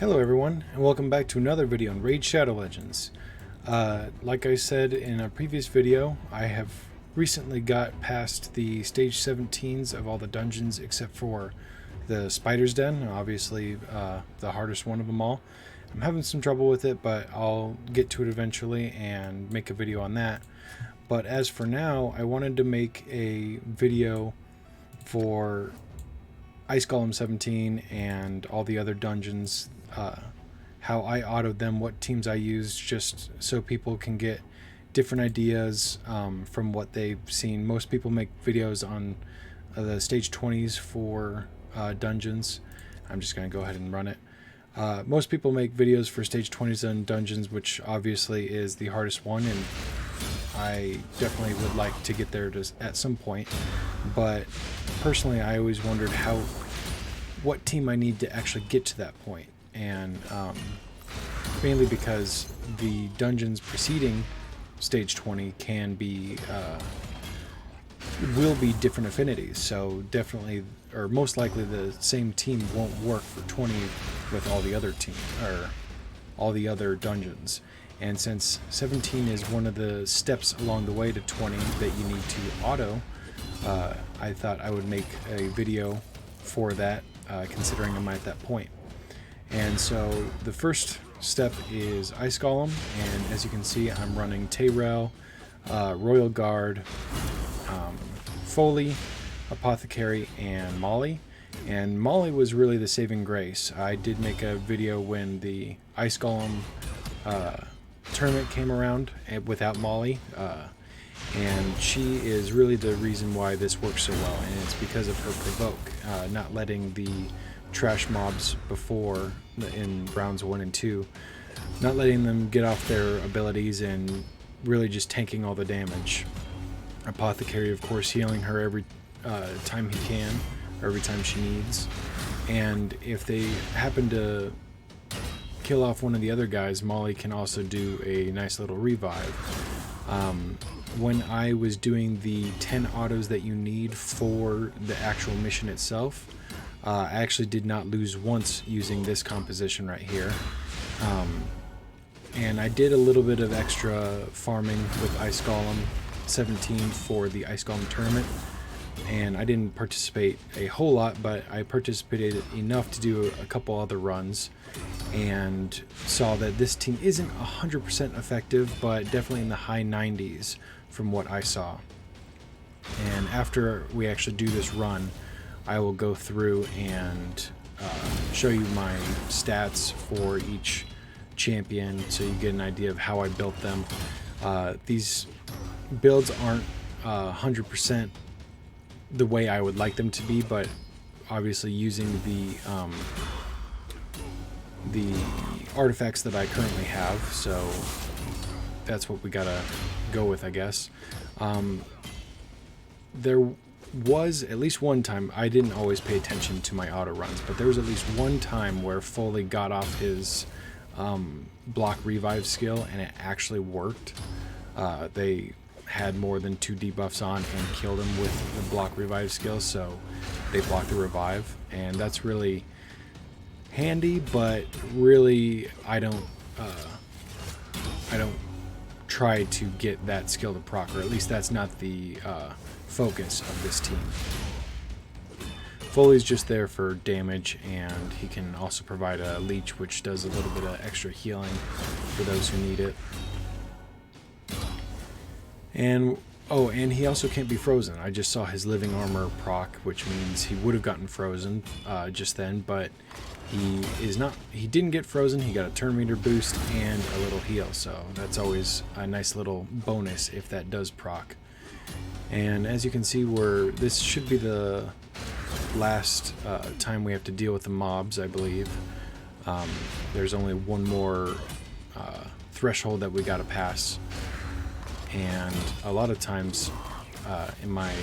Hello everyone, and welcome back to another video on Raid Shadow Legends. Like I said in a previous video, I have recently got past the stage 17s of all the dungeons except for the Spider's Den, obviously the hardest one of them all. I'm having some trouble with it, but I'll get to it eventually and make a video on that. But as for now, I wanted to make a video for Ice Golem 17 and all the other dungeons, how I autoed them, what teams I used, just so people can get different ideas from what they've seen. Most people make videos on the stage 20s for dungeons. I'm just going to go ahead and run it. Most people make videos for stage 20s and dungeons, which obviously is the hardest one, and I definitely would like to get there at some point. But personally, I always wondered what team I need to actually get to that point. And mainly because the dungeons preceding stage 20 will be different affinities, so definitely, or most likely, the same team won't work for 20 with all the other dungeons. And since 17 is one of the steps along the way to 20 that you need to auto, I thought I would make a video for that, considering I'm at that point. And so the first step is Ice Golem, and as you can see, I'm running Tayrel, Royal Guard, Foley, Apothecary, and Molly. And Molly was really the saving grace. I did make a video when the Ice Golem tournament came around without Molly, and she is really the reason why this works so well, and it's because of her provoke, not letting the trash mobs before in rounds 1 and 2, not letting them get off their abilities and really just tanking all the damage. Apothecary, of course, healing her every time he can, or every time she needs. And if they happen to kill off one of the other guys, Molly can also do a nice little revive. When I was doing the 10 autos that you need for the actual mission itself, I actually did not lose once using this composition right here. And I did a little bit of extra farming with Ice Golem 17 for the Ice Golem tournament, and I didn't participate a whole lot, but I participated enough to do a couple other runs, and saw that this team isn't 100% effective, but definitely in the high 90s from what I saw. And after we actually do this run, I will go through and show you my stats for each champion, so you get an idea of how I built them. These builds aren't 100% the way I would like them to be, but obviously using the artifacts that I currently have, so that's what we gotta go with, I guess. There was at least one time, I didn't always pay attention to my auto runs, but there was at least one time where Foley got off his block revive skill and it actually worked. They had more than 2 debuffs on and killed him with the block revive skill, so they blocked the revive, and that's really handy. But really, I don't try to get that skill to proc, or at least that's not the focus of this team. Foley's just there for damage, and he can also provide a leech, which does a little bit of extra healing for those who need it. And oh, and he also can't be frozen. I just saw his living armor proc, which means he would have gotten frozen just then, but he is not. He didn't get frozen. He got a turn meter boost and a little heal, so that's always a nice little bonus if that does proc. And as you can see, this should be the last time we have to deal with the mobs, I believe. There's only one more threshold that we gotta pass, and a lot of times in my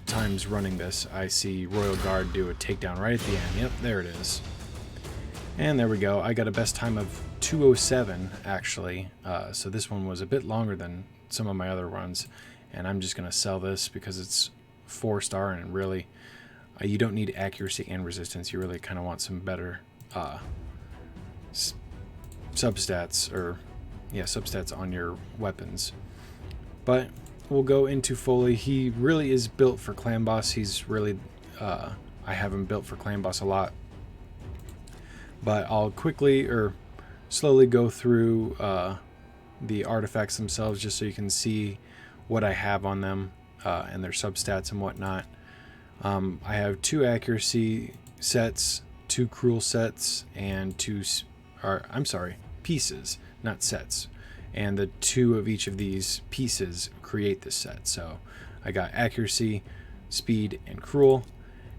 times running this, I see Royal Guard do a takedown right at the end. Yep, there it is. And there we go. I got a best time of 2:07 actually, so this one was a bit longer than some of my other runs, and I'm just gonna sell this because it's 4-star, and really you don't need accuracy and resistance. You really kind of want some better substats, or yeah, substats on your weapons. But we'll go into Foley. He really is built for clan boss. He's really I have him built for clan boss a lot, but I'll quickly or slowly go through the artifacts themselves just so you can see what I have on them and their substats and whatnot. I have 2 accuracy sets, 2 cruel sets, and pieces, not sets. And the 2 of each of these pieces create this set. So I got accuracy, speed, and cruel.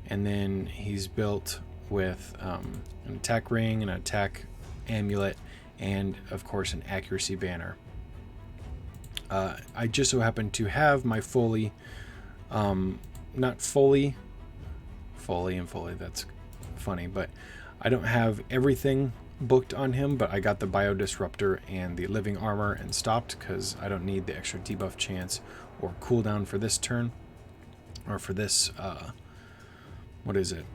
And then he's built with an attack ring, an attack amulet, and of course an accuracy banner. I just so happen to have my Foley, not Foley and Foley, that's funny, but I don't have everything booked on him, but I got the Bio Disruptor and the Living Armor and stopped because I don't need the extra debuff chance or cooldown for this turn, or for this, what is it,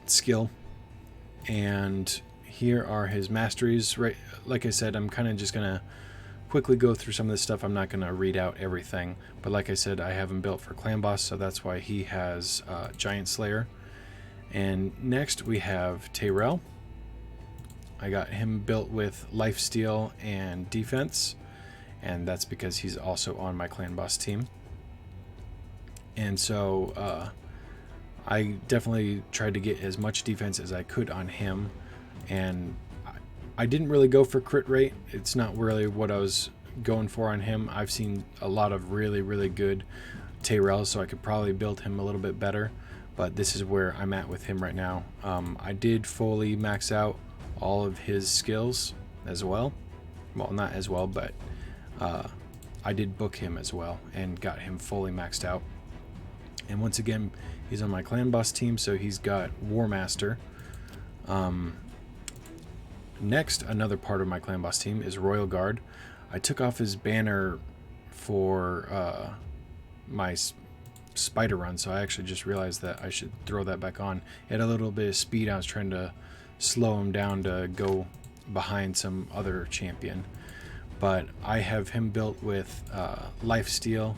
skill. And here are his masteries. Right, like I said, I'm kind of just gonna quickly go through some of this stuff. I'm not gonna read out everything, but like I said, I have him built for clan boss, so that's why he has Giant Slayer. And next we have Tyrell. I got him built with lifesteal and defense, and that's because he's also on my clan boss team. And so I definitely tried to get as much defense as I could on him, and I didn't really go for crit rate. It's not really what I was going for on him. I've seen a lot of really good Tyrell, so I could probably build him a little bit better, but this is where I'm at with him right now. I did fully max out all of his skills as well. Well, not as well, but I did book him as well and got him fully maxed out. And once again, he's on my clan boss team, so he's got War Master. Next, another part of my clan boss team is Royal Guard. I took off his banner for my spider run, so I actually just realized that I should throw that back on. It had a little bit of speed. I was trying to slow him down to go behind some other champion, but I have him built with lifesteal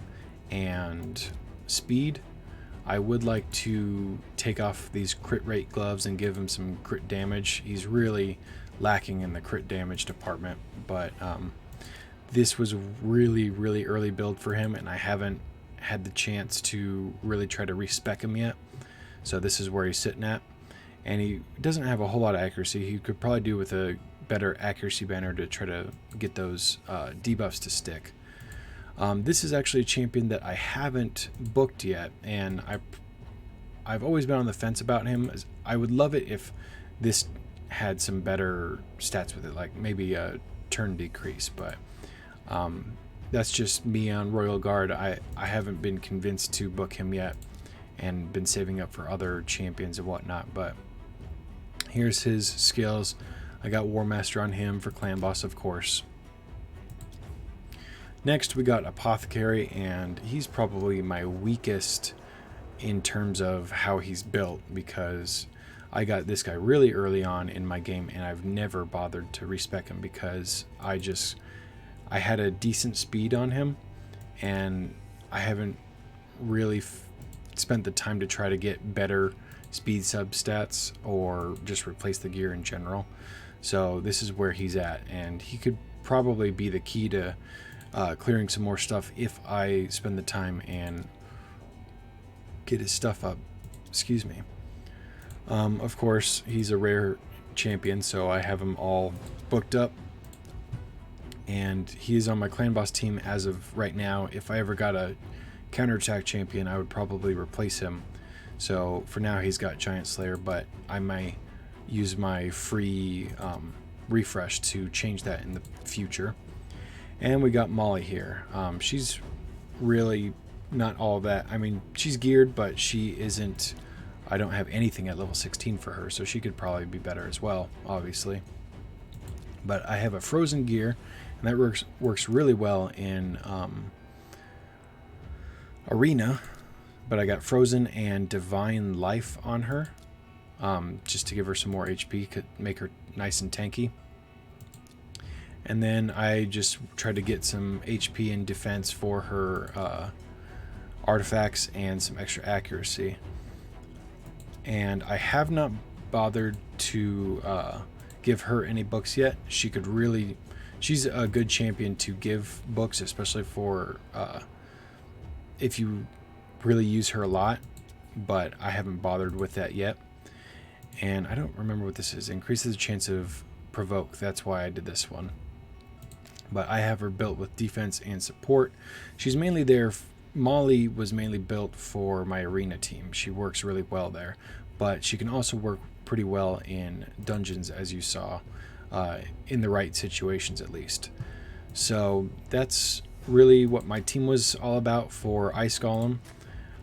and speed. I would like to take off these crit rate gloves and give him some crit damage. He's really lacking in the crit damage department, but this was a really early build for him, and I haven't had the chance to really try to respec him yet. So this is where he's sitting at, and he doesn't have a whole lot of accuracy. He could probably do with a better accuracy banner to try to get those debuffs to stick. This is actually a champion that I haven't booked yet, and I've always been on the fence about him. I would love it if this had some better stats with it, like maybe a turn decrease, but that's just me on Royal Guard. I haven't been convinced to book him yet and been saving up for other champions and whatnot, but here's his skills. I got War Master on him for clan boss, of course. Next we got Apothecary, and he's probably my weakest in terms of how he's built, because I got this guy really early on in my game and I've never bothered to respec him because I had a decent speed on him, and I haven't really spent the time to try to get better speed substats or just replace the gear in general. So this is where he's at, and he could probably be the key to clearing some more stuff if I spend the time and get his stuff up. Excuse me. Of course, he's a rare champion, so I have him all booked up, and he is on my clan boss team as of right now. If I ever got a counterattack champion, I would probably replace him. So for now he's got Giant Slayer, but I might use my free refresh to change that in the future. And we got Molly here. She's really not all that. I mean, she's geared, but she isn't. I don't have anything at level 16 for her, so she could probably be better as well, obviously. But I have a frozen gear, and that works really well in arena. But I got frozen and divine life on her. just to give her some more HP, could make her nice and tanky. And then I just tried to get some HP and defense for her artifacts and some extra accuracy. And I have not bothered to give her any books yet. She's a good champion to give books, especially for if you really use her a lot, but I haven't bothered with that yet. And I don't remember what this is. Increases the chance of provoke. That's why I did this one. But I have her built with defense and support. She's mainly there. Molly was mainly built for my arena team. She works really well there, but she can also work pretty well in dungeons, as you saw, in the right situations at least. So that's really what my team was all about for Ice Golem.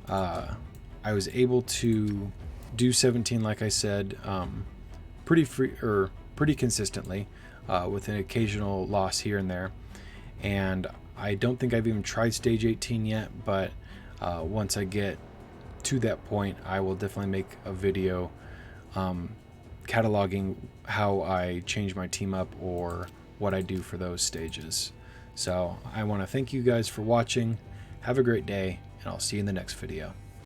I was able to do 17, like I said, pretty consistently, with an occasional loss here and there. And I don't think I've even tried stage 18 yet, but once I get to that point, I will definitely make a video cataloging how I change my team up or what I do for those stages. So I want to thank you guys for watching. Have a great day, and I'll see you in the next video.